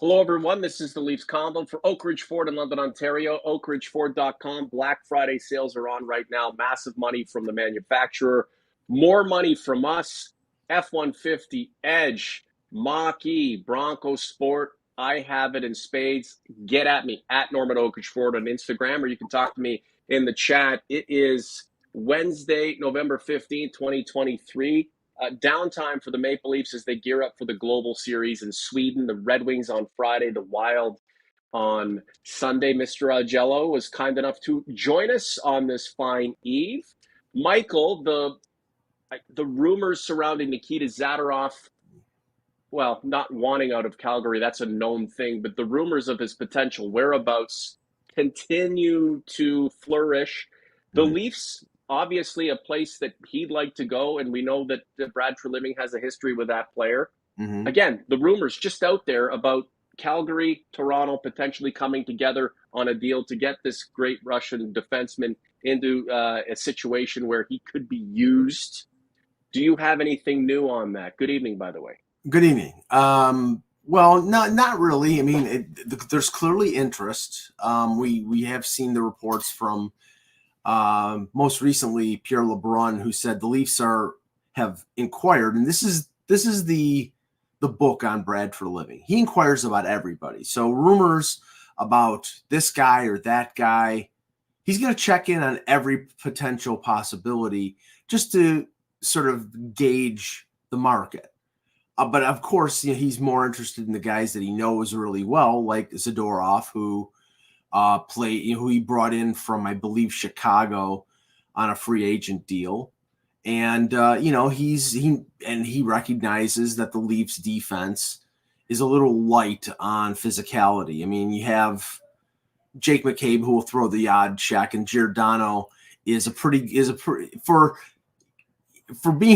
Hello, everyone. This is the Leafs Convo for Oak Ridge Ford in London, Ontario. OakRidgeFord.com. Black Friday sales are on right now. Massive money from the manufacturer. More money from us. F-150, Edge, Mach-E, Bronco Sport. I have it in spades. Get at me at Norman Oak Ridge Ford on Instagram, or you can talk to me in the chat. It is Wednesday, November 15th, 2023. Downtime for the Maple Leafs as they gear up for the Global Series in Sweden. The Red Wings on Friday, the Wild on Sunday. Mr. Augello was kind enough to join us on this fine eve. Michael, the rumors surrounding Nikita Zadorov, well, not wanting out of Calgary, that's a known thing, but the rumors of his potential whereabouts continue to flourish. The Leafs, obviously a place that he'd like to go, and we know that Brad Treliving has a history with that player. Again, the rumors just out there about Calgary, Toronto potentially coming together on a deal to get this great Russian defenseman into a situation where he could be used. Do you have anything new on that? Good evening, by the way. Good evening. Well, not really. I mean, there's clearly interest. We have seen the reports from most recently Pierre LeBrun, who said the Leafs have inquired, and this is the book on Brad Treliving. He inquires about everybody. So rumors about this guy or that guy, he's going to check in on every potential possibility just to sort of gauge the market. But of course, he's more interested in the guys that he knows really well, like Zadorov, who who he brought in from, I believe, Chicago on a free agent deal. And he recognizes that the Leafs defense is a little light on physicality. I mean, you have Jake McCabe, who will throw the odd check, and Giordano is for being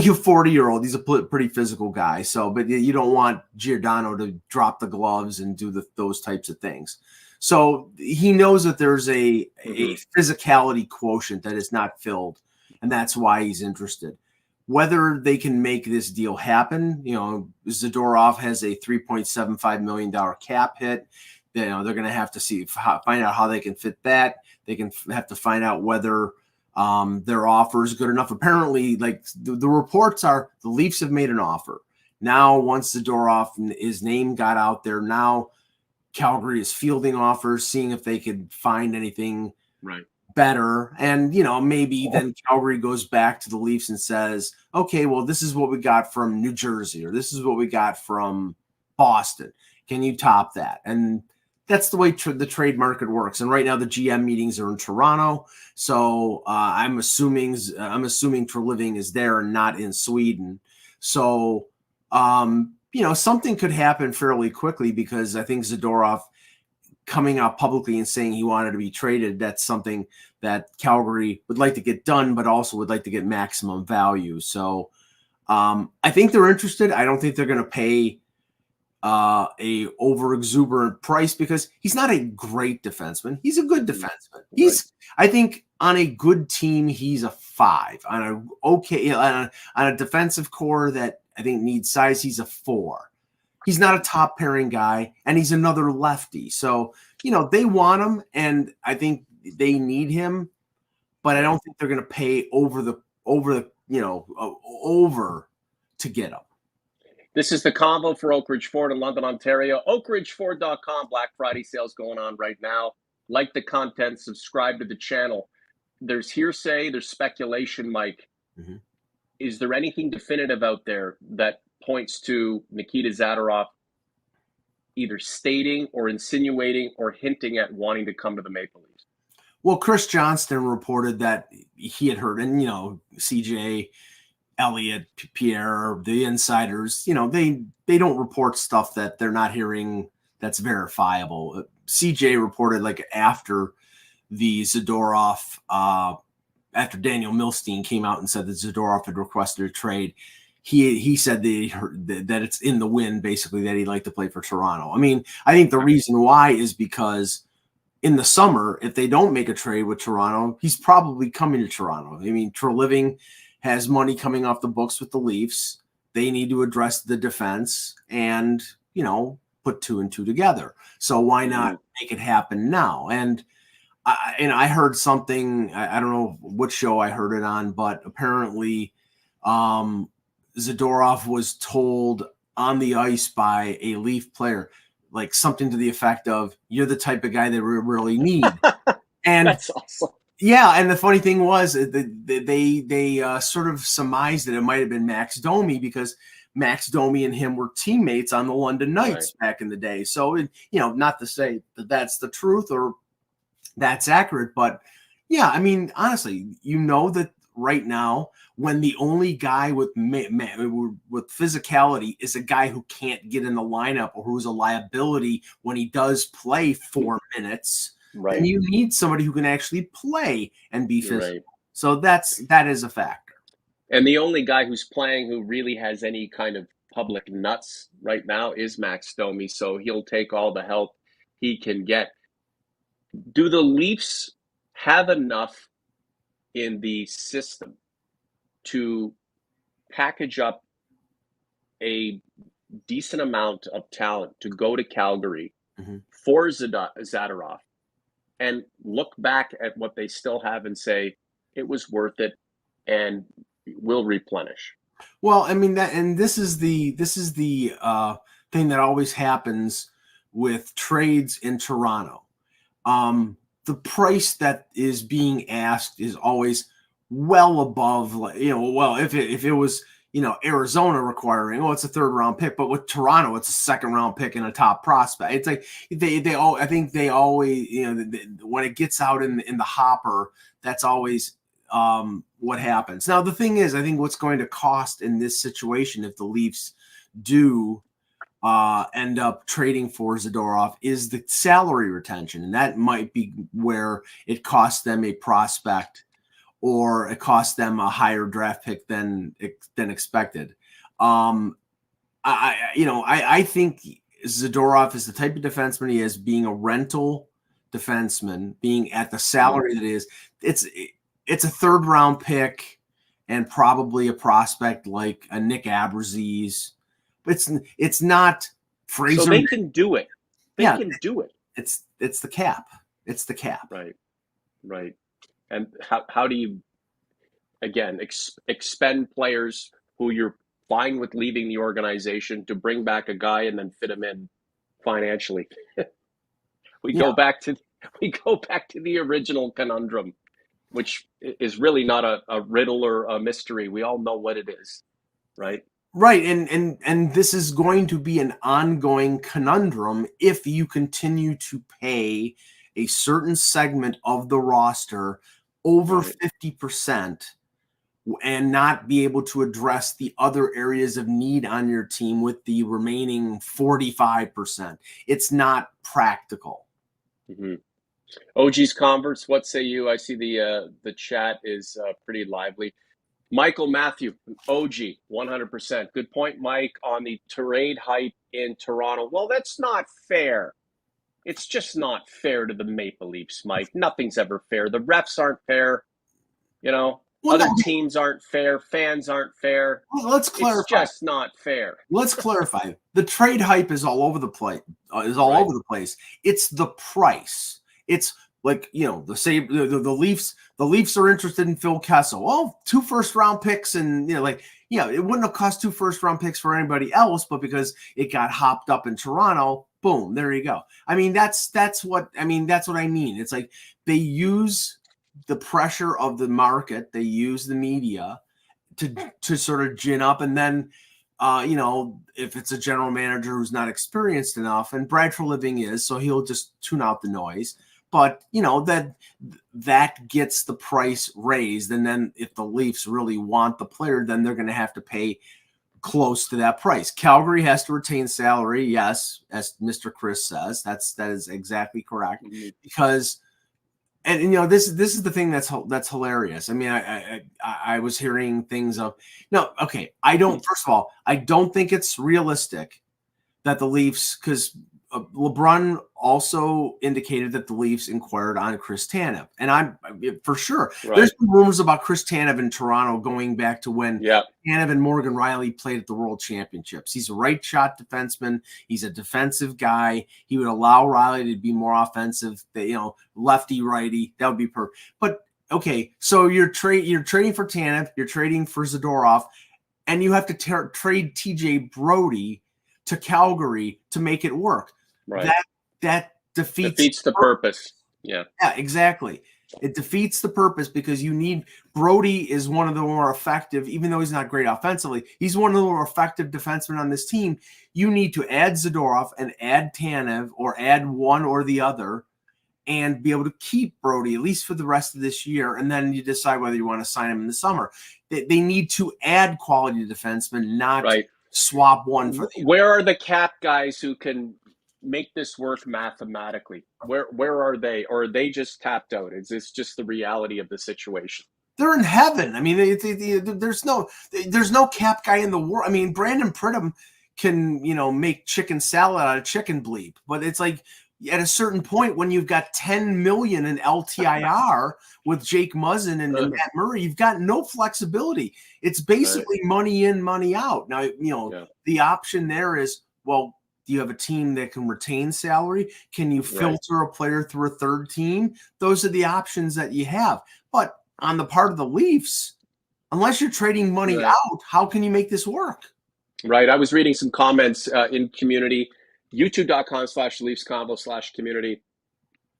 a 40-year-old, he's a pretty physical guy. So, but you don't want Giordano to drop the gloves and do those types of things. So he knows that there's a physicality quotient that is not filled, and that's why he's interested. Whether they can make this deal happen, Zadorov has a $3.75 million cap hit. They're going to have to find out how they can fit that. They have to find out whether their offer is good enough. Apparently, like the reports are, the Leafs have made an offer. Now, once Zadorov, his name got out there, now Calgary is fielding offers, seeing if they could find anything better. And, maybe then Calgary goes back to the Leafs and says, okay, well, this is what we got from New Jersey, or this is what we got from Boston. Can you top that? And that's the way the trade market works. And right now the GM meetings are in Toronto. So I'm assuming Treliving is there and not in Sweden. So, something could happen fairly quickly, because I think Zadorov coming out publicly and saying he wanted to be traded, that's something that Calgary would like to get done, but also would like to get maximum value. So I think they're interested. I don't think they're going to pay a over exuberant price, because he's not a great defenseman. He's a good defenseman. I think on a good team, he's a 5. On a defensive core that I think needs size, he's a 4. He's not a top pairing guy, and he's another lefty. So, they want him, and I think they need him, but I don't think they're going to pay over to get him. This is the Convo for Oak Ridge Ford in London, Ontario. OakRidgeFord.com. Black Friday sales going on right now. Like the content, subscribe to the channel. There's hearsay, there's speculation, Mike. Is there anything definitive out there that points to Nikita Zadorov either stating or insinuating or hinting at wanting to come to the Maple Leafs? Well, Chris Johnston reported that he had heard, and, CJ, Elliott, Pierre, the insiders, they don't report stuff that they're not hearing that's verifiable. CJ reported after the Zadorov, after Daniel Milstein came out and said that Zadorov had requested a trade, he said that he heard that it's in the wind, basically, that he'd like to play for Toronto. I mean, I think the reason why is because in the summer, if they don't make a trade with Toronto, he's probably coming to Toronto. I mean, Treliving has money coming off the books with the Leafs. They need to address the defense. And, put two and two together. So why not make it happen now? And I heard something, I don't know what show I heard it on, but apparently Zadorov was told on the ice by a Leaf player, like something to the effect of, "You're the type of guy that we really need." And that's awesome. Yeah, and the funny thing was they sort of surmised that it might have been Max Domi, because Max Domi and him were teammates on the London Knights back in the day. So, not to say that that's the truth or that's accurate, but yeah, I mean, honestly, that right now, when the only guy with physicality is a guy who can't get in the lineup or who's a liability when he does play 4 minutes, and you need somebody who can actually play and be physical. So that is a factor. And the only guy who's playing who really has any kind of public nuts right now is Max Domi. So he'll take all the help he can get. Do the Leafs have enough in the system to package up a decent amount of talent to go to Calgary for Zadorov and look back at what they still have and say it was worth it and will replenish? Well, I mean this is the thing that always happens with trades in Toronto. The price that is being asked is always well above, if it was, Arizona requiring, it's a 3rd round pick, but with Toronto, it's a 2nd round pick and a top prospect. It's like I think they always, when it gets out in the hopper, that's always what happens. Now, the thing is, I think what's going to cost in this situation, if the Leafs do end up trading for Zadorov, is the salary retention. And that might be where it costs them a prospect or it costs them a higher draft pick than expected. I think Zadorov is the type of defenseman he is, being a rental defenseman, being at the salary that is. It's a 3rd round pick and probably a prospect like a Nick Abruzzese. It's not Fraser. So they can do it. They can do it. It's the cap. It's the cap. Right. And how do you, again, expend players who you're fine with leaving the organization to bring back a guy and then fit him in financially? We go back to the original conundrum, which is really not a riddle or a mystery. We all know what it is, right? Right, and this is going to be an ongoing conundrum if you continue to pay a certain segment of the roster over 50% and not be able to address the other areas of need on your team with the remaining 45%. It's not practical. OG's Converts, what say you? I see the chat is pretty lively. Michael Matthew, OG, 100%. Good point, Mike, on the trade hype in Toronto. Well, that's not fair. It's just not fair to the Maple Leafs, Mike. Nothing's ever fair. The refs aren't fair. Other teams aren't fair. Fans aren't fair. Well, let's clarify. It's just not fair. Let's clarify. The trade hype is all over the place. Over the place. It's the price. It's like, the Leafs are interested in Phil Kessel. Well, 2 first-round picks, and it wouldn't have cost 2 first-round picks for anybody else, but because it got hopped up in Toronto, boom, there you go. I mean, that's what I mean. It's like they use the pressure of the market, they use the media to sort of gin up, and then if it's a general manager who's not experienced enough, and Brad for Living is, so he'll just tune out the noise. But, that gets the price raised. And then if the Leafs really want the player, then they're going to have to pay close to that price. Calgary has to retain salary. Yes, as Mr. Chris says, that is exactly correct. Because, and this is the thing that's hilarious. I mean, I was hearing things of, first of all, I don't think it's realistic that the Leafs, because LeBrun also indicated that the Leafs inquired on Chris Tanev, and I'm for sure. Right. There's been rumors about Chris Tanev in Toronto going back to when Tanev and Morgan Rielly played at the World Championships. He's a right shot defenseman. He's a defensive guy. He would allow Rielly to be more offensive. Lefty righty. That would be perfect. But okay, so you're trading for Tanev. You're trading for Zadorov, and you have to trade TJ Brody to Calgary to make it work. Right. That defeats the purpose. Yeah, exactly. It defeats the purpose because you need Brody is one of the more effective, even though he's not great offensively, he's one of the more effective defensemen on this team. You need to add Zadorov and add Tanev or add one or the other and be able to keep Brody at least for the rest of this year. And then you decide whether you want to sign him in the summer. They need to add quality defensemen, not swap one for the other. Where are the cap guys who can make this work mathematically? Where are they? Or are they just tapped out? Is this just the reality of the situation? They're in heaven. I mean, there's no cap guy in the world. I mean, Brandon Pridham can, make chicken salad out of chicken bleep, but it's like at a certain point when you've got 10 million in LTIR with Jake Muzzin and Matt Murray, you've got no flexibility. It's basically money in, money out. Now, the option there is, well, do you have a team that can retain salary? Can you filter a player through a third team? Those are the options that you have. But on the part of the Leafs, unless you're trading money out, how can you make this work? Right. I was reading some comments in community, youtube.com/Leafs Convo/community.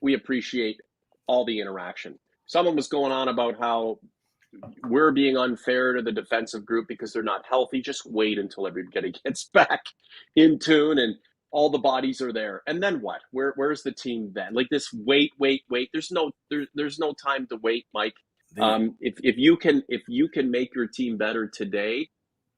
We appreciate all the interaction. Someone was going on about how we're being unfair to the defensive group because they're not healthy. Just wait until everybody gets back in tune and all the bodies are there. And then what? Where's the team then? Like this wait. There's no time to wait, Mike. If you can make your team better today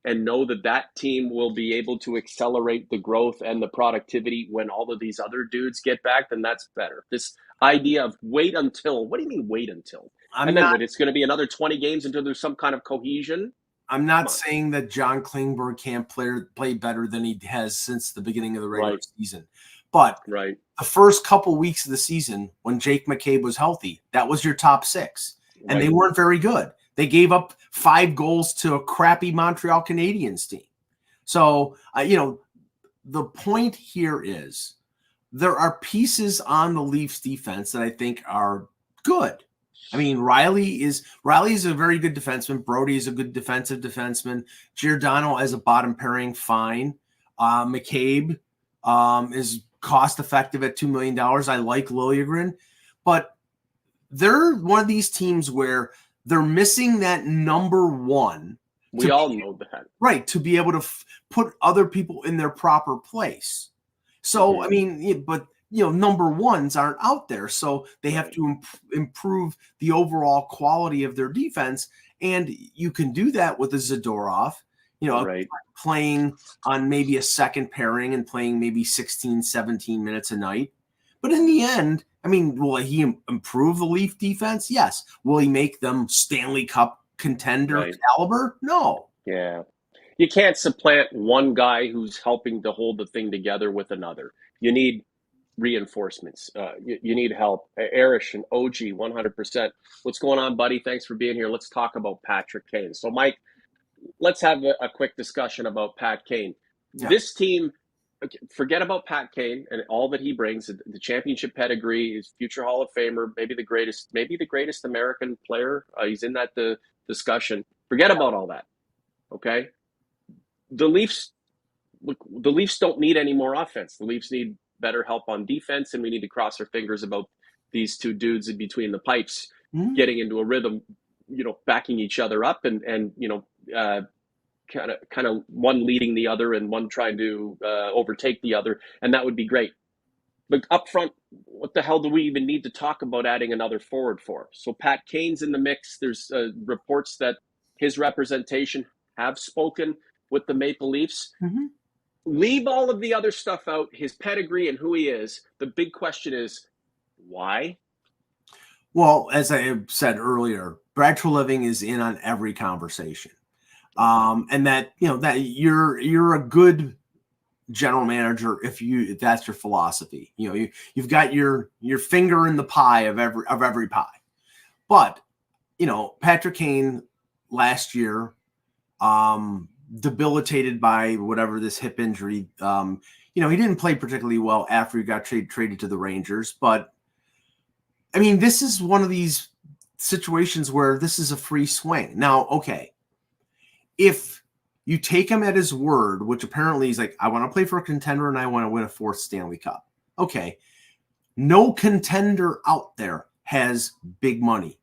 and know that team will be able to accelerate the growth and the productivity when all of these other dudes get back, then that's better. This idea of wait until, what do you mean wait until? It's going to be another 20 games until there's some kind of cohesion. I'm not saying that John Klingberg can't play better than he has since the beginning of the regular season. But the first couple weeks of the season when Jake McCabe was healthy, that was your top six. And they weren't very good. They gave up 5 goals to a crappy Montreal Canadiens team. So, the point here is there are pieces on the Leafs defense that I think are good. I mean, Rielly is a very good defenseman. Brody is a good defensive defenseman. Giordano as a bottom pairing, fine. McCabe is cost effective at $2 million. I like Liljegren, but they're one of these teams where they're missing that number one. We all know that. Right, to be able to put other people in their proper place. So, I mean, but number ones aren't out there. So they have to improve the overall quality of their defense. And you can do that with a Zadorov, playing on maybe a second pairing and playing maybe 16, 17 minutes a night. But in the end, I mean, will he improve the Leaf defense? Yes. Will he make them Stanley Cup contender caliber? No. Yeah. You can't supplant one guy who's helping to hold the thing together with another. You need reinforcements. You need help. Arish and OG, 100%. What's going on, buddy? Thanks for being here. Let's talk about Patrick Kane. So, Mike, let's have a quick discussion about Pat Kane. Yeah. This team, forget about Pat Kane and all that he brings. The championship pedigree, his future Hall of Famer, maybe the greatest American player. He's in that discussion. Forget about all that. Okay, the Leafs don't need any more offense. The Leafs need better help on defense, and we need to cross our fingers about these two dudes in between the pipes getting into a rhythm, backing each other up and kind of one leading the other and one trying to overtake the other, and that would be great. But up front, what the hell do we even need to talk about adding another forward for? So Pat Kane's in the mix. There's reports that his representation have spoken with the Maple Leafs. Mm-hmm. Leave all of the other stuff out, his pedigree and who he is. The big question is, why? Well, as I said earlier, Brad Treliving is in on every conversation. And that, that you're a good general manager if that's your philosophy. You've got your finger in the pie of every pie. But Patrick Kane last year, debilitated by whatever this hip injury. He didn't play particularly well after he got traded to the Rangers. But I mean, this is one of these situations where this is a free swing. Now, okay, if you take him at his word, which apparently he's like, I want to play for a contender and I want to win a 4th Stanley Cup. Okay. No contender out there has big money.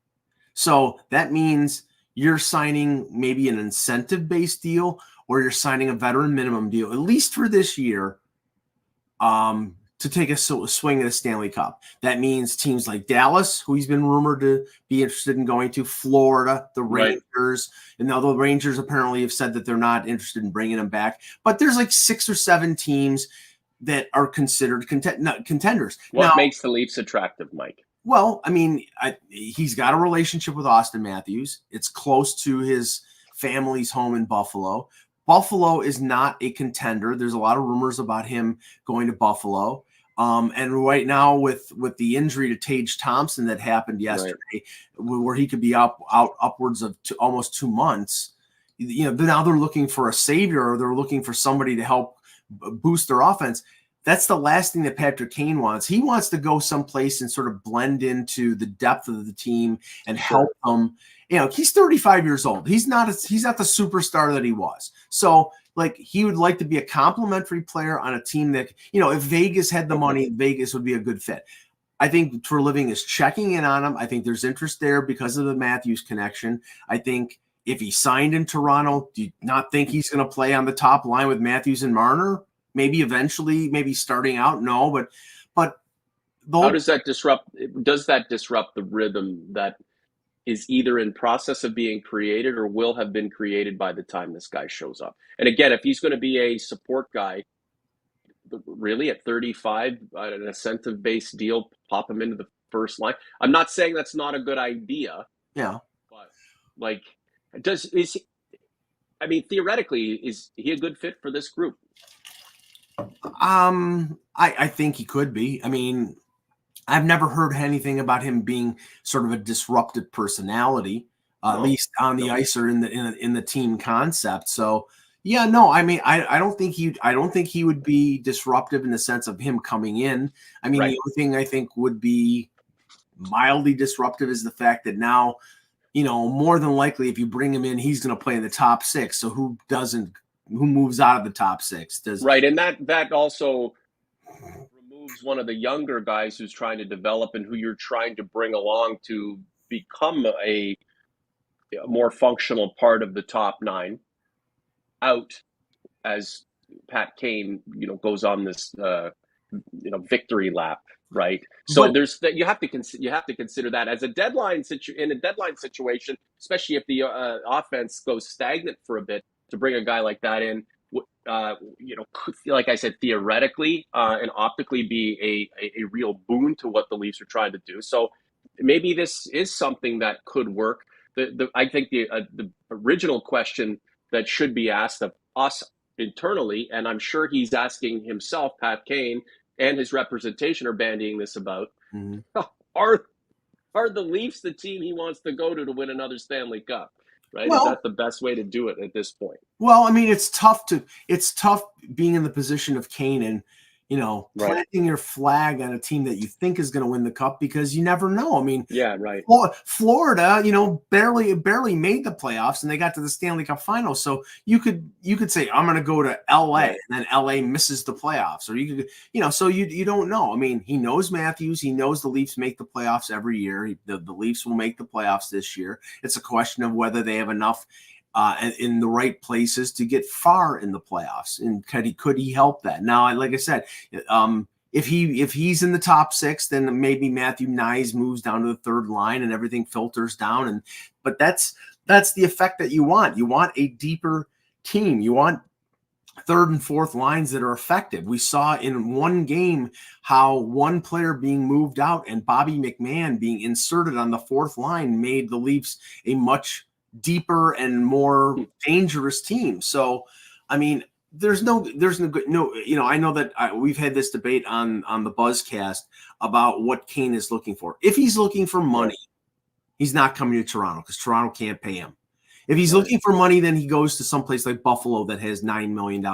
So that means you're signing maybe an incentive-based deal or you're signing a veteran minimum deal, at least for this year, to take a swing at a Stanley Cup. That means teams like Dallas, who he's been rumored to be interested in going to, Florida, the Rangers, and now the Rangers apparently have said that they're not interested in bringing him back. But there's like 6 or 7 teams that are considered contenders. What makes the Leafs attractive, Mike? Well, I mean, he's got a relationship with Austin Matthews. It's close to his family's home in Buffalo. Buffalo is not a contender. There's a lot of rumors about him going to Buffalo. And right now with the injury to Tage Thompson that happened yesterday, where he could be out upwards of almost 2 months, now they're looking for a savior, or they're looking for somebody to help boost their offense. That's the last thing that Patrick Kane wants. He wants to go someplace and sort of blend into the depth of the team and help them. He's 35 years old. He's not the superstar that he was. So, he would like to be a complimentary player on a team that, if Vegas had the money, Vegas would be a good fit. I think Treliving is checking in on him. I think there's interest there because of the Matthews connection. I think if he signed in Toronto, do you not think he's going to play on the top line with Matthews and Marner? Maybe eventually, maybe starting out, no, but how does that disrupt? Does that disrupt the rhythm that is either in process of being created or will have been created by the time this guy shows up? And again, if he's going to be a support guy, really at 35, an incentive-based deal, pop him into the first line. I'm not saying that's not a good idea. Yeah, but theoretically, is he a good fit for this group? I think he could be. I mean, I've never heard anything about him being sort of a disruptive personality, at least on the ice or in the team concept. So yeah, no, I mean, I don't think he would be disruptive in the sense of him coming in. I mean, the only thing I think would be mildly disruptive is the fact that now, more than likely, if you bring him in, he's going to play in the top 6. So who moves out of the top 6? And that also removes one of the younger guys who's trying to develop and who you're trying to bring along to become a more functional part of the top 9 out as Pat Kane, goes on this victory lap, right? So you have to consider that as a deadline situation, especially if the offense goes stagnant for a bit. To bring a guy like that in, could, like I said, theoretically and optically be a real boon to what the Leafs are trying to do. So maybe this is something that could work. I think the original question that should be asked of us internally, and I'm sure he's asking himself, Pat Kane, and his representation are bandying this about, are the Leafs the team he wants to go to win another Stanley Cup? Right? Well, is that the best way to do it at this point? Well, I mean, it's tough being in the position of Kane and, planting your flag on a team that you think is going to win the cup because you never know. I mean, Florida, barely made the playoffs and they got to the Stanley Cup final. So you could say, I'm going to go to LA and then LA misses the playoffs, or you could, so you don't know. I mean, he knows Matthews. He knows the Leafs make the playoffs every year. The Leafs will make the playoffs this year. It's a question of whether they have enough in the right places to get far in the playoffs, and could he help that? Now, like I said, if he's in the top 6, then maybe Matthew Nyes moves down to the 3rd line and everything filters down. But that's the effect that you want. You want a deeper team. You want 3rd and 4th lines that are effective. We saw in one game how one player being moved out and Bobby McMahon being inserted on the 4th line made the Leafs a much deeper and more dangerous team. So, I mean, there's no good, no, I know that we've had this debate on the Buzzcast about what Kane is looking for. If he's looking for money, he's not coming to Toronto because Toronto can't pay him. If he's looking for money, then he goes to someplace like Buffalo that has $9 million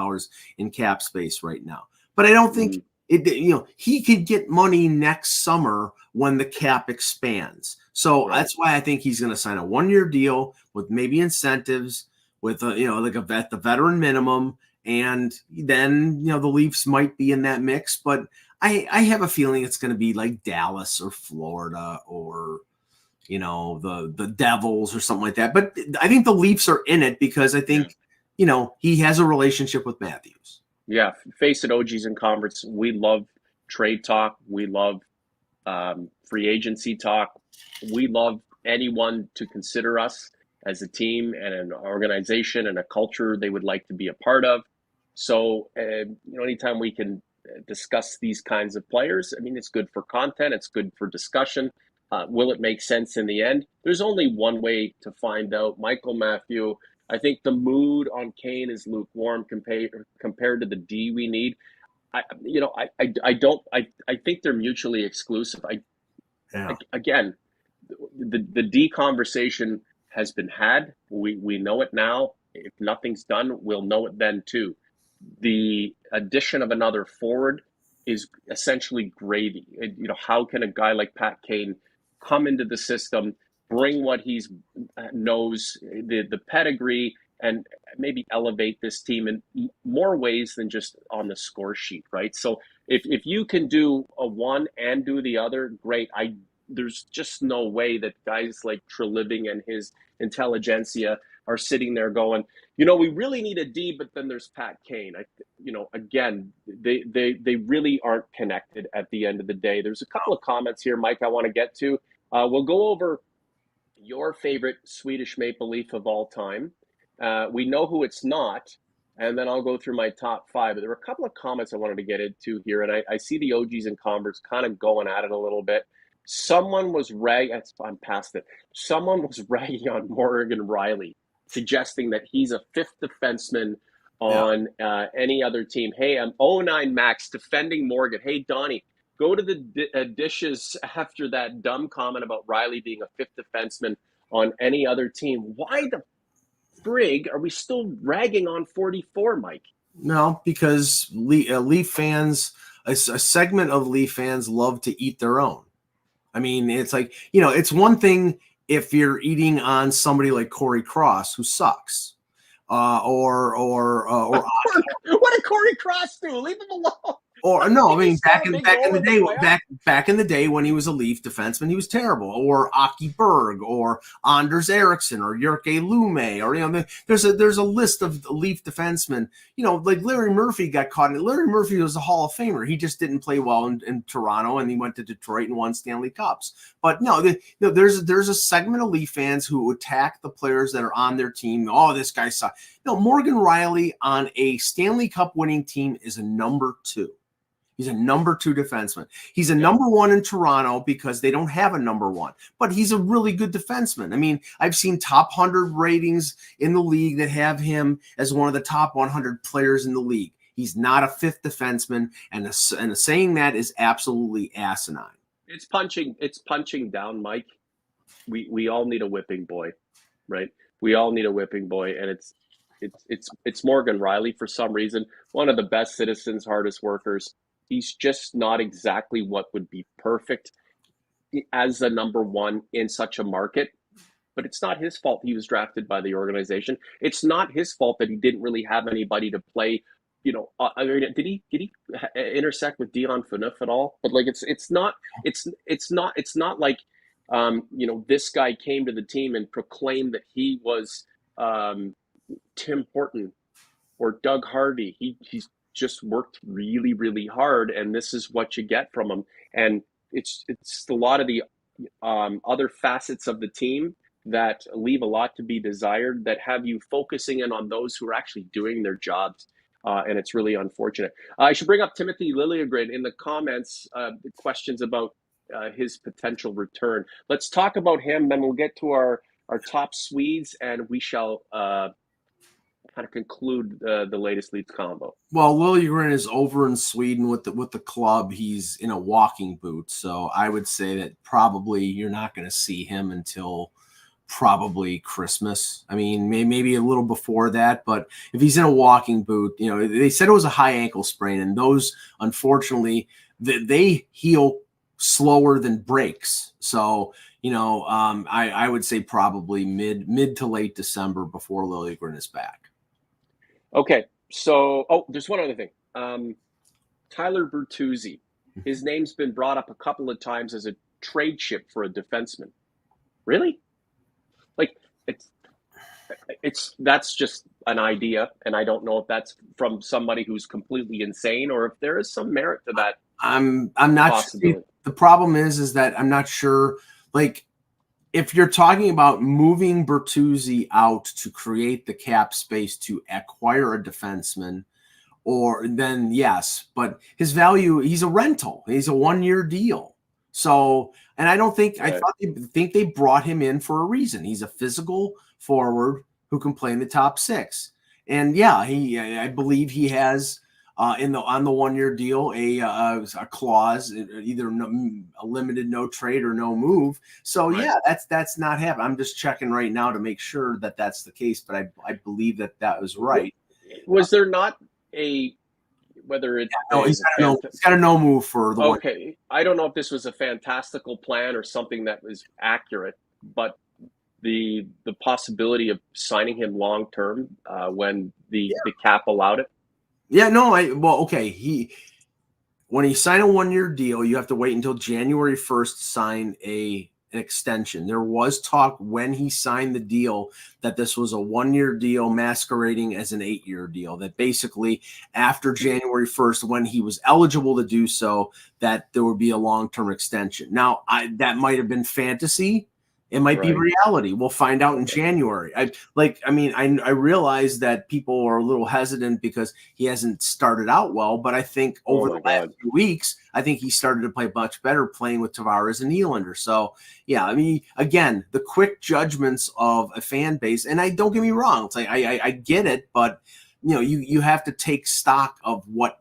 in cap space right now. But I don't think he could get money next summer when the cap expands. So that's why I think he's going to sign a 1-year deal with maybe incentives with like the veteran minimum. And then, the Leafs might be in that mix, but I have a feeling it's going to be like Dallas or Florida or, the Devils or something like that. But I think the Leafs are in it because I think, he has a relationship with Matthews. Yeah. Face it, OGs and converts. We love trade talk. We love free agency talk. We love anyone to consider us as a team and an organization and a culture they would like to be a part of. So, anytime we can discuss these kinds of players, I mean, it's good for content. It's good for discussion. Will it make sense in the end? There's only one way to find out. Michael Matthew, I think the mood on Kane is lukewarm compared to the D we need. I think they're mutually exclusive. Again, the D conversation has been had. We know it now. If nothing's done, we'll know it then too. The addition of another forward is essentially gravy. How can a guy like Pat Kane come into the system, bring what he knows, the pedigree, and maybe elevate this team in more ways than just on the score sheet, right? So if you can do a one and do the other, great. There's just no way that guys like Treliving and his intelligentsia are sitting there going, we really need a D, but then there's Pat Kane. Again, they really aren't connected at the end of the day. There's a couple of comments here, Mike, I want to get to. We'll go over your favorite Swedish Maple Leaf of all time. We know who it's not, and then I'll go through my top 5. But there were a couple of comments I wanted to get into here, and I see the OGs and converts kind of going at it a little bit. Someone was I'm past it. Someone was ragging on Morgan Rielly, suggesting that he's a 5th defenseman on any other team. Hey, I'm 09 Max defending Morgan. Hey, Donnie, go to the dishes after that dumb comment about Rielly being a 5th defenseman on any other team. Why the frig are we still ragging on 44, Mike? No, because Leaf fans, a segment of Leaf fans love to eat their own. I mean, it's like, it's one thing if you're eating on somebody like Corey Cross, who sucks, or what did Corey Cross do? Leave him alone. Or no, I mean back in the day when he was a Leaf defenseman, he was terrible. Or Aki Berg, or Anders Eriksson, or Jyrke Lume, or there's a list of Leaf defensemen. Like Larry Murphy got caught. Larry Murphy was a Hall of Famer. He just didn't play well in Toronto, and he went to Detroit and won Stanley Cups. But there's a segment of Leaf fans who attack the players that are on their team. Oh, this guy sucks. No, Morgan Rielly on a Stanley Cup winning team is a number 2. He's a number 2 defenseman. He's a number 1 in Toronto because they don't have a number 1, but he's a really good defenseman. I mean, I've seen top 100 ratings in the league that have him as one of the top 100 players in the league. He's not a 5th defenseman, and saying that is absolutely asinine. It's punching down, Mike. We all need a whipping boy, right? We all need a whipping boy, and it's Morgan Rielly for some reason, one of the best citizens, hardest workers. He's just not exactly what would be perfect as a number 1 in such a market. But it's not his fault he was drafted by the organization. It's not his fault that he didn't really have anybody to play. I mean, did he intersect with Dion Phaneuf at all? But like, it's not like this guy came to the team and proclaimed that he was Tim Horton or Doug Harvey. He's just worked really, really hard, and this is what you get from him. And it's a lot of the other facets of the team that leave a lot to be desired, that have you focusing in on those who are actually doing their jobs. And it's really unfortunate. I should bring up Timothy Liljegren in the comments, questions about his potential return. Let's talk about him, then we'll get to our top Swedes, and we shall kind of conclude the latest Leafs Convo? Well, Liljegren is over in Sweden with the club. He's in a walking boot, so I would say that probably you're not going to see him until probably Christmas. I mean, maybe a little before that, but if he's in a walking boot, they said it was a high ankle sprain, and those, unfortunately, they heal slower than breaks. So, I would say probably mid to late December before Liljegren is back. Okay, so there's one other thing. Tyler Bertuzzi, his name's been brought up a couple of times as a trade chip for a defenseman. Really? Like that's just an idea, and I don't know if that's from somebody who's completely insane or if there is some merit to that. I'm not sure. The problem is that I'm not sure. Like, if you're talking about moving Bertuzzi out to create the cap space to acquire a defenseman, or then yes, but his value, he's a rental. He's a 1-year deal. So, and I don't think, right. I think they brought him in for a reason. He's a physical forward who can play in the top 6. And yeah, I believe he has on the 1-year deal a clause, either a limited no trade or no move. So right. Yeah, that's not happening. I'm just checking right now to make sure that that's the case, but I believe that was right. Was there not a whether it's he's got a no move for the one. Okay, I don't know if this was a fantastical plan or something that was accurate, but the possibility of signing him long term when the cap allowed it. Yeah, no, okay. When he signed a 1-year deal, you have to wait until January 1st to sign an extension. There was talk when he signed the deal that this was a 1-year deal masquerading as an 8-year deal, that basically after January 1st, when he was eligible to do so, that there would be a long-term extension. Now, that might have been fantasy. It might be reality. We'll find out in January. I realize that people are a little hesitant because he hasn't started out well, but I think over the last few weeks, I think he started to play much better playing with Tavares and Nylander. So, yeah, I mean, again, the quick judgments of a fan base, and don't get me wrong, it's like I get it, but you have to take stock of what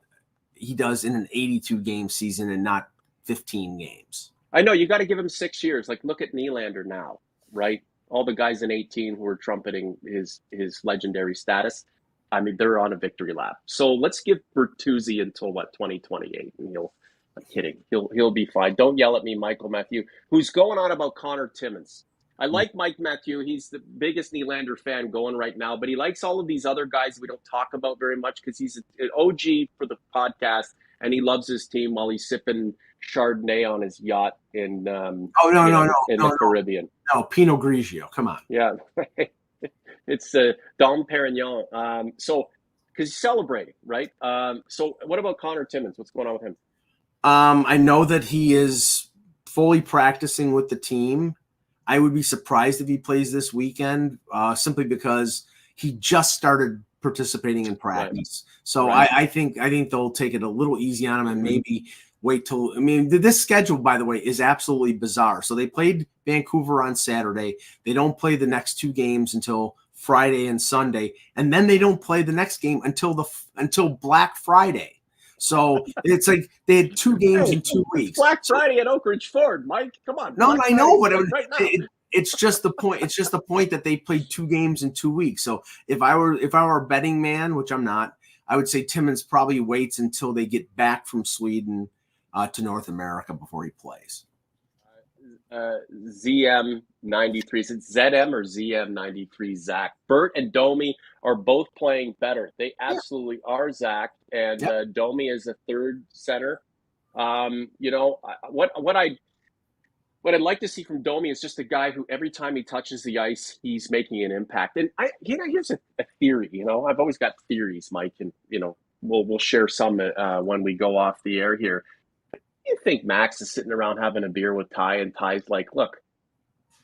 he does in an 82-game season and not 15 games. I know you got to give him 6 years. Like, look at Nylander now, right? All the guys in 18 who are trumpeting his legendary status. I mean, they're on a victory lap. So let's give Bertuzzi until 2028, and I'm kidding. He'll be fine. Don't yell at me, Michael Matthew, who's going on about Conor Timmon. I like Mike Matthew. He's the biggest Nylander fan going right now, but he likes all of these other guys we don't talk about very much because he's an OG for the podcast, and he loves his team while he's sipping Chardonnay on his yacht in the Caribbean. No, Pinot Grigio. Come on. Yeah, it's Dom Perignon. So because he's celebrating, right? So what about Conor Timmon? What's going on with him? I know that he is fully practicing with the team. I would be surprised if he plays this weekend, simply because he just started participating in practice. Right. So I think they'll take it a little easy on him and maybe wait till. I mean, this schedule, by the way, is absolutely bizarre. So they played Vancouver on Saturday. They don't play the next 2 games until Friday and Sunday, and then they don't play the next game until Black Friday. So it's like they had 2 games in 2 weeks. Black Friday at Oak Ridge Ford, Mike. Come on. No, I know, but it's just the point. It's just the point that they played 2 games in 2 weeks. So if I were a betting man, which I'm not, I would say Timmons probably waits until they get back from Sweden to North America before he plays. ZM93. Is it ZM or ZM93? Zach, Bert and Domi are both playing better. They absolutely are, Zach. And Domi is a third center. What I'd like to see from Domi is just a guy who every time he touches the ice, he's making an impact. And here's a theory. I've always got theories, Mike, and we'll share some when we go off the air here. You think Max is sitting around having a beer with Ty, and Ty's like, look,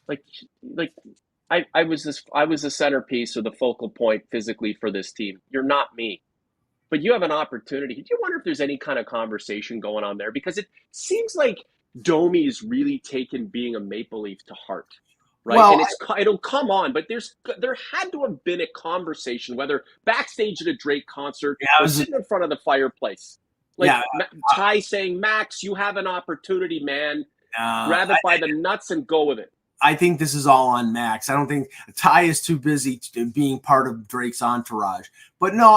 I was the centerpiece or the focal point physically for this team. You're not me, but you have an opportunity. Do you wonder if there's any kind of conversation going on there? Because it seems like Domi is really taken being a Maple Leaf to heart. right? Well, And it'll come on, but there had to have been a conversation, whether backstage at a Drake concert or sitting in front of the fireplace. Like Ty saying, Max, you have an opportunity, man. Grab it by the nuts and go with it. I think this is all on Max. I don't think Ty is too busy being part of Drake's entourage. But no,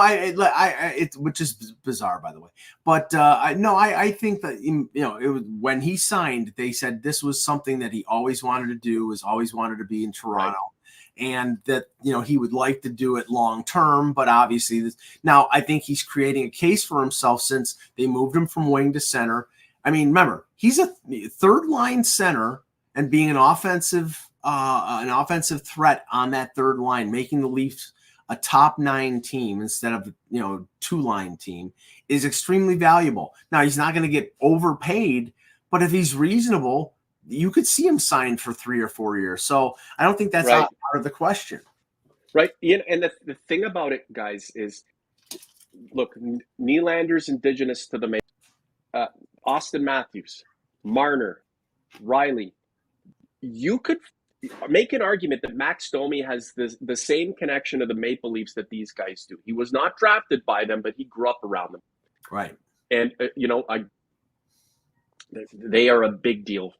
which is bizarre, by the way. But I think that it was, when he signed, they said this was something that he always wanted to do, always wanted to be in Toronto, and that he would like to do it long term. But obviously, now I think he's creating a case for himself since they moved him from wing to center. I mean, remember, he's a third line center. And being an offensive threat on that third line, making the Leafs a top 9 team instead of 2-line team is extremely valuable. Now he's not going to get overpaid, but if he's reasonable, you could see him signed for 3 or 4 years. So I don't think that's out of the question. Right. And the thing about it, guys, is look, Nylander's indigenous to the Austin Matthews, Marner, Rielly. You could make an argument that Max Domi has the same connection to the Maple Leafs that these guys do. He was not drafted by them, but he grew up around them. Right. And, they are a big deal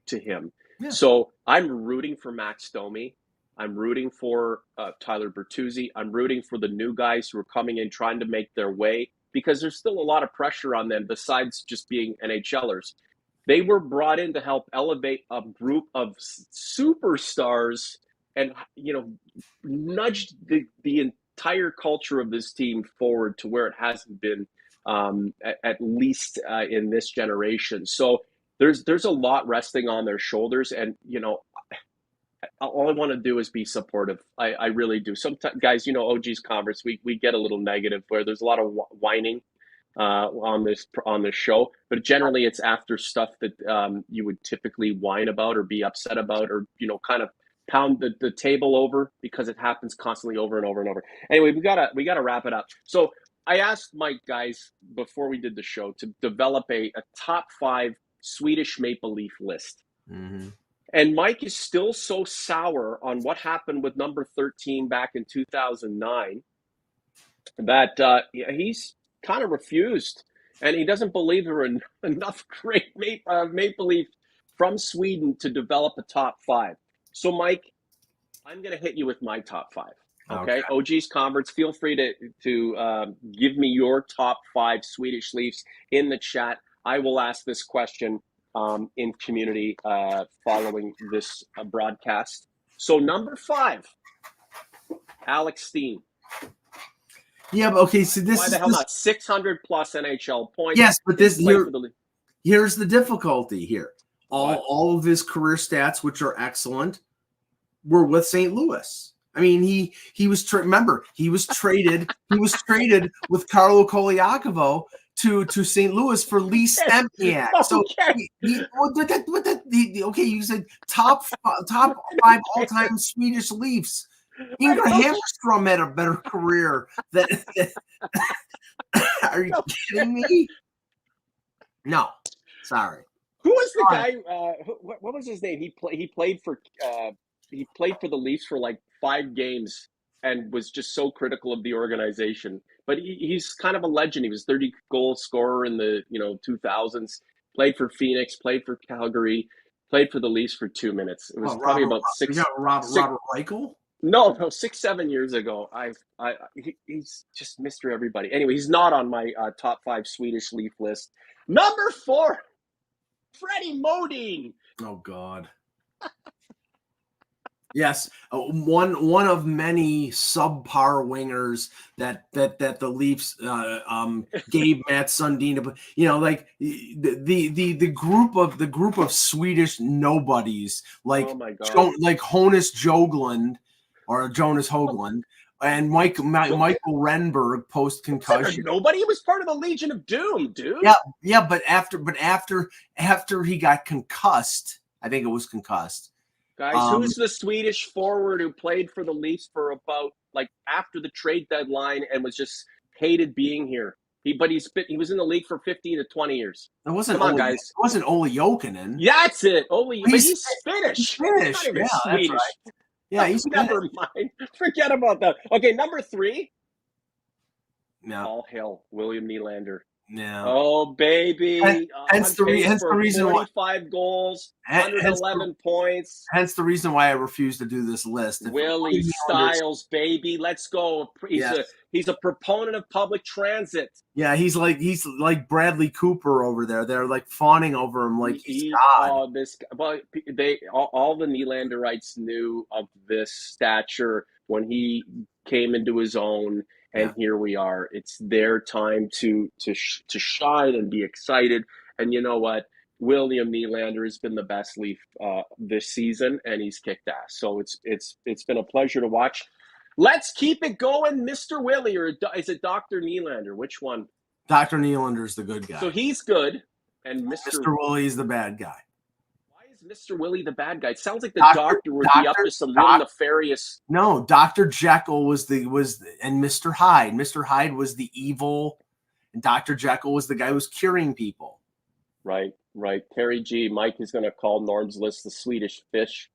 to him. Yeah. So I'm rooting for Max Domi. I'm rooting for Tyler Bertuzzi. I'm rooting for the new guys who are coming in trying to make their way, because there's still a lot of pressure on them besides just being NHLers. They were brought in to help elevate a group of superstars and, nudge the entire culture of this team forward to where it hasn't been, at least in this generation. So there's a lot resting on their shoulders. And, all I want to do is be supportive. I really do. Sometimes, guys, OG's conference, we get a little negative where there's a lot of whining on this show, but generally it's after stuff that you would typically whine about or be upset about, or kind of pound the table over, because it happens constantly over and over and over. Anyway, we gotta wrap it up. So I asked Mike, guys, before we did the show, to develop a top 5 Swedish Maple Leaf list. Mm-hmm. And Mike is still so sour on what happened with number 13 back in 2009 that he's kind of refused, and he doesn't believe there are enough great Maple Leaf from Sweden to develop a top 5. So, Mike, I'm going to hit you with my top 5. Okay? OG's converts, feel free to give me your top 5 Swedish Leafs in the chat. I will ask this question in community following this broadcast. So, number 5, Alex Steen. Yeah, but okay, so why the hell not? 600 plus NHL points. Yes, but here's the difficulty here. All of his career stats, which are excellent, were with St. Louis. I mean, he was remember, he was traded with Carlo Koliakovo to St. Louis for Lee Stempniak. So you said top 5 all-time Swedish Leafs. Ingrid Hammerstrom had a better career than. Are you kidding me? No, sorry. Who was the guy? What was his name? He played for the Leafs for like 5 games and was just so critical of the organization. But he's kind of a legend. He was 30-goal scorer in the 2000s. Played for Phoenix. Played for Calgary. Played for the Leafs for 2 minutes. It was probably about 6. Robert Reichel? No, 6-7 years ago. He's just Mr. Everybody. Anyway, he's not on my top 5 Swedish Leaf list. Number 4, Freddie Modin. Oh God. Yes, one of many subpar wingers that the Leafs gave Matt Sundin. Like the group of Swedish nobodies, like Jonas Jogland or Jonas Hoagland and Michael Renberg post concussion. Nobody was part of the Legion of Doom, dude. Yeah, but after he got concussed, I think it was concussed. Guys, who's the Swedish forward who played for the Leafs for about after the trade deadline and was just hated being here? He was in the league for 15 to 20 years. It wasn't Come on, Ole, guys. It wasn't Ole Jokinen. Yeah, that's it. But he's Finnish. He's Finnish. He's not even Yeah, Swedish. that's right. Yeah, he's Never mind. Forget about that. Okay, number 3. Yeah. All hail William Nylander. Yeah. Oh, baby. Hence the reason 45 goals, 111 points. Hence the reason why I refuse to do this list. Willie Styles, baby. Let's go. He's a proponent of public transit. Yeah, he's like Bradley Cooper over there. They're like fawning over him like he's God. All the Nylanderites knew of this stature when he came into his own. And here we are. It's their time to shine and be excited. And you know what? William Nylander has been the best Leaf this season, and he's kicked ass. So it's been a pleasure to watch. Let's keep it going, Mr. Willie, or is it Dr. Nylander? Which one? Dr. Nylander's the good guy. So he's good, and Mr. Willie's the bad guy. Mr. Willie the bad guy? It sounds like the doctor would be up to some real nefarious. No, Dr. Jekyll and Mr. Hyde. Mr. Hyde was the evil, and Dr. Jekyll was the guy who was curing people. Right. Terry G. Mike is going to call Norm's list the Swedish Fish.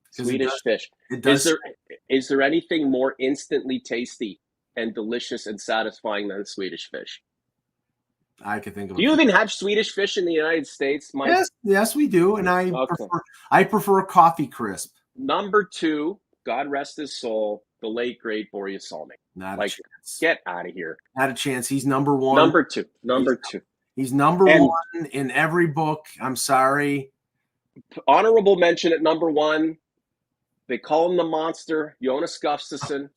Swedish Fish. Is there anything more instantly tasty and delicious and satisfying than Swedish Fish? I could think of. Do you even have Swedish Fish in the United States, Mike? Yes, we do, and I prefer coffee crisp. Number 2, God rest his soul, the late great Boreas Salming. Not a chance. Get out of here. Not a chance. He's number 1. Number two. He's number 1 in every book. I'm sorry. Honorable mention at number 1. They call him the monster, Jonas Gustafsson,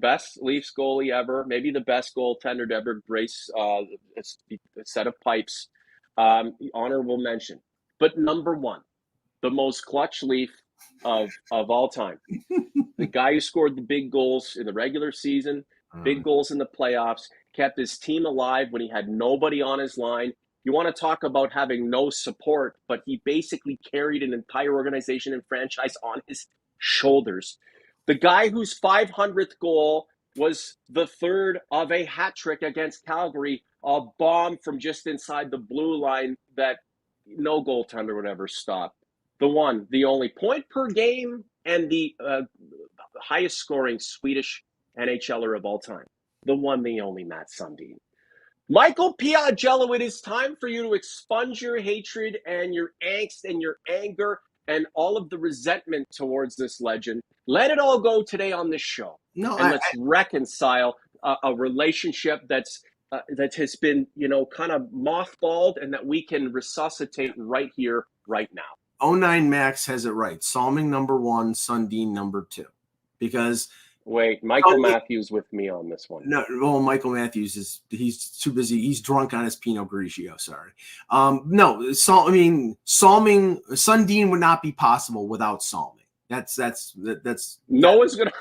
best Leafs goalie ever, maybe the best goaltender to ever grace a set of pipes. Honorable mention. But number 1, the most clutch Leaf of all time. The guy who scored the big goals in the regular season, big goals in the playoffs, kept his team alive when he had nobody on his line. You want to talk about having no support, but he basically carried an entire organization and franchise on his shoulders. The guy whose 500th goal was the third of a hat trick against Calgary, a bomb from just inside the blue line that no goaltender would ever stop. The one, the only point per game, and the highest scoring Swedish NHLer of all time. The one, the only Matt Sundin. Michael Augello, it is time for you to expunge your hatred and your angst and your anger and all of the resentment towards this legend. Let it all go today on this show. Let's reconcile a relationship that has been, kind of mothballed and that we can resuscitate right here, right now. 09 Max has it right. Salming number 1, Sundin number 2. Because wait, Michael Matthews with me on this one. No, well, Michael Matthews he's too busy. He's drunk on his Pinot Grigio. Sorry. Salming Sundin would not be possible without Salming. That's no one's gonna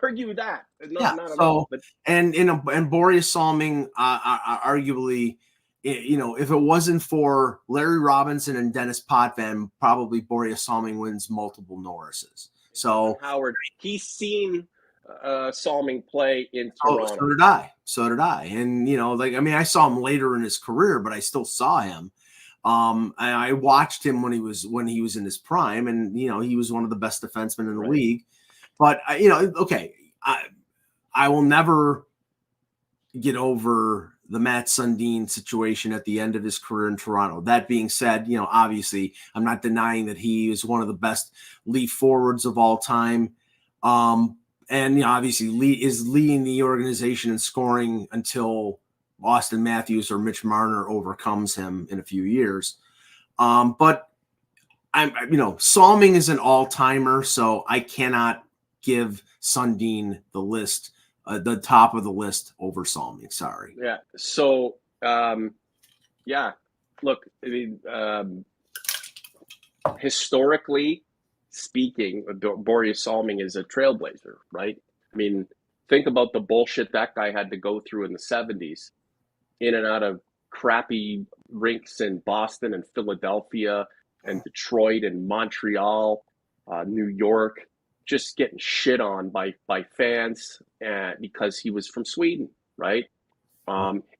argue that. Not at all. But and Boreas Salming, arguably, if it wasn't for Larry Robinson and Dennis Potvin, probably Boreas Salming wins multiple Norrises. So Howard, he's seen Salming play in Toronto. So did I. And I saw him later in his career, but I still saw him. I watched him when he was in his prime, and he was one of the best defensemen in the league. But I will never get over the Matt Sundin situation at the end of his career in Toronto. That being said, obviously I'm not denying that he is one of the best Leaf forwards of all time. And obviously is leading the organization in scoring until Austin Matthews or Mitch Marner overcomes him in a few years. But Salming is an all-timer, so I cannot give Sundin the list, the top of the list over Salming. Sorry. Yeah. So, look, historically speaking, Boreas Salming is a trailblazer, right? I mean, think about the bullshit that guy had to go through in the 70s, in and out of crappy rinks in Boston and Philadelphia and Detroit and Montreal, New York, just getting shit on by fans because he was from Sweden, right?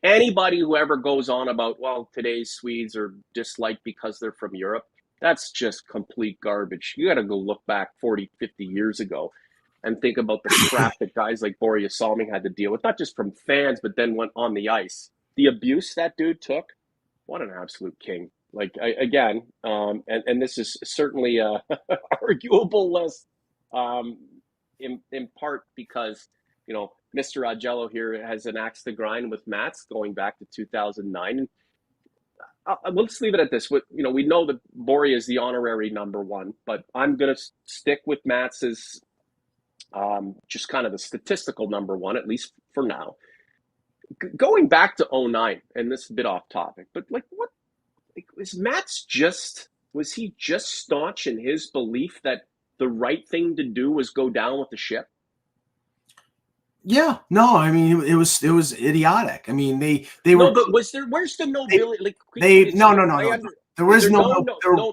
Anybody who ever goes on about, well, today's Swedes are disliked because they're from Europe, that's just complete garbage. You got to go look back 40, 50 years ago and think about the crap that guys like Borje Salming had to deal with, not just from fans, but then went on the ice. The abuse that dude took, what an absolute king. Like, and this is certainly a arguable list, in part because, Mr. Augello here has an axe to grind with Mats going back to 2009. Let's leave it at this. We know that Borje is the honorary number one, but I'm going to stick with Mats as just kind of the statistical number one, at least for now. Going back to 09, and this is a bit off topic, but was he just staunch in his belief that the right thing to do was go down with the ship? Yeah, no, I mean it was idiotic. I mean but where's the nobility? No. There was no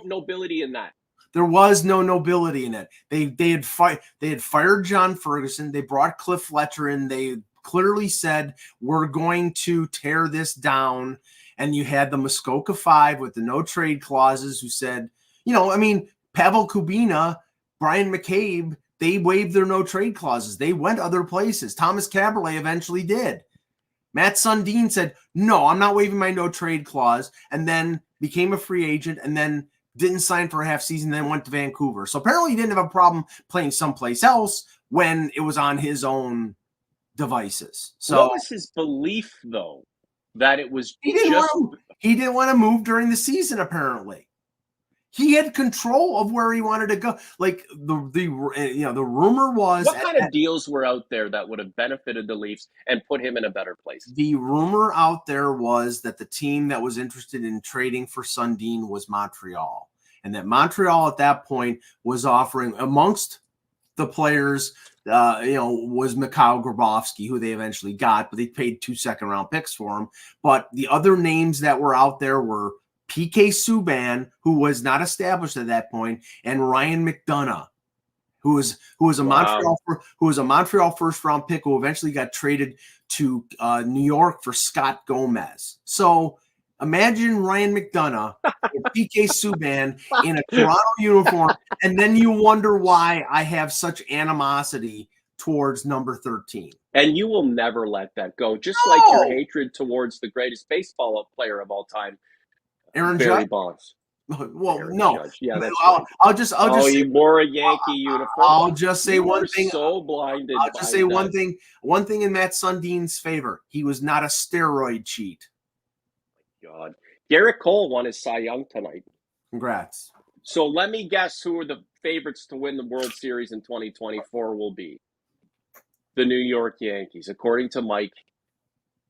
nobility in that. There was no nobility in it. They had fired John Ferguson. They brought Cliff Fletcher in. They clearly said, we're going to tear this down. And you had the Muskoka Five with the no trade clauses who said, Pavel Kubina, Brian McCabe, they waived their no trade clauses. They went other places. Thomas Caberlet eventually did. Matt Sundin said, no, I'm not waiving my no trade clause, and then became a free agent and then didn't sign for a half season, then went to Vancouver. So apparently he didn't have a problem playing someplace else when it was on his own devices. So what was his belief, though, that it was he didn't want to move during the season, apparently. He had control of where he wanted to go. Like the rumor was, what kind of deals were out there that would have benefited the Leafs and put him in a better place? The rumor out there was that the team that was interested in trading for Sundin was Montreal, and that Montreal at that point was offering, amongst the players, was Mikhail Grabovski, who they eventually got, but they paid 2 second-round picks for him. But the other names that were out there were PK Subban, who was not established at that point, and Ryan McDonough, who was a Montreal first-round pick who eventually got traded to New York for Scott Gomez. So imagine Ryan McDonough and PK Subban in a Toronto uniform, and then you wonder why I have such animosity towards number 13. And you will never let that go, just like your hatred towards the greatest baseball player of all time, Aaron Barry Judge? Bonds. Well, Aaron no. Judge. Yeah, that's I'll just he wore a Yankee uniform. I'll just say one thing. So blinded. I'll just say one thing. One thing in Matt Sundin's favor: he was not a steroid cheat. God, Garrett Cole won his Cy Young tonight. Congrats. So let me guess who the favorites to win the World Series in 2024 will be. The New York Yankees, according to Mike.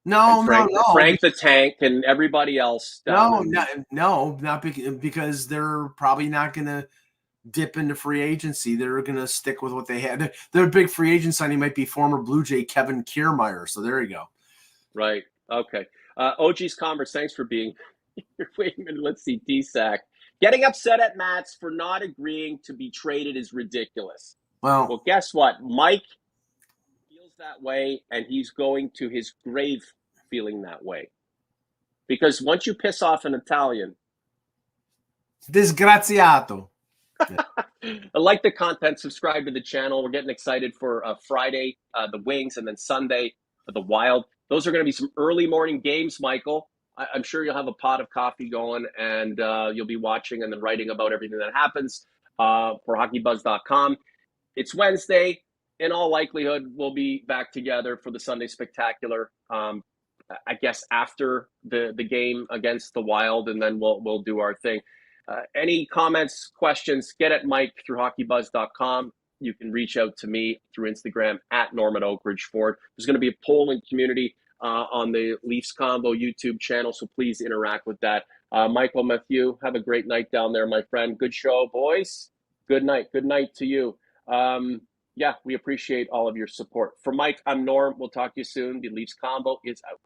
No. Frank the Tank and everybody else. Not because they're probably not going to dip into free agency. They're going to stick with what they had. Their big free agent signing might be former Blue Jay Kevin Kiermaier. So there you go. Right. Okay. OG's Converse, thanks for being here. Wait a minute. Let's see. DSAC. Getting upset at Mats for not agreeing to be traded is ridiculous. Well, guess what? Mike feels that way, and he's going to his grave feeling that way. Because once you piss off an Italian, disgraziato. Like the content, subscribe to the channel. We're getting excited for Friday, the Wings, and then Sunday, the Wild. Those are going to be some early morning games, Michael. I'm sure you'll have a pot of coffee going, and you'll be watching and then writing about everything that happens for hockeybuzz.com. It's Wednesday. In all likelihood, we'll be back together for the Sunday Spectacular, I guess, after the game against the Wild, and then we'll do our thing. Any comments, questions, get at Mike through hockeybuzz.com. You can reach out to me through Instagram at Norman Oakridge Ford. There's going to be a polling community on the Leafs Convo YouTube channel, so please interact with that. Michael, Matthew, have a great night down there, my friend. Good show, boys. Good night. Good night to you. Yeah, we appreciate all of your support. For Mike, I'm Norm. We'll talk to you soon. The Leafs Convo is out.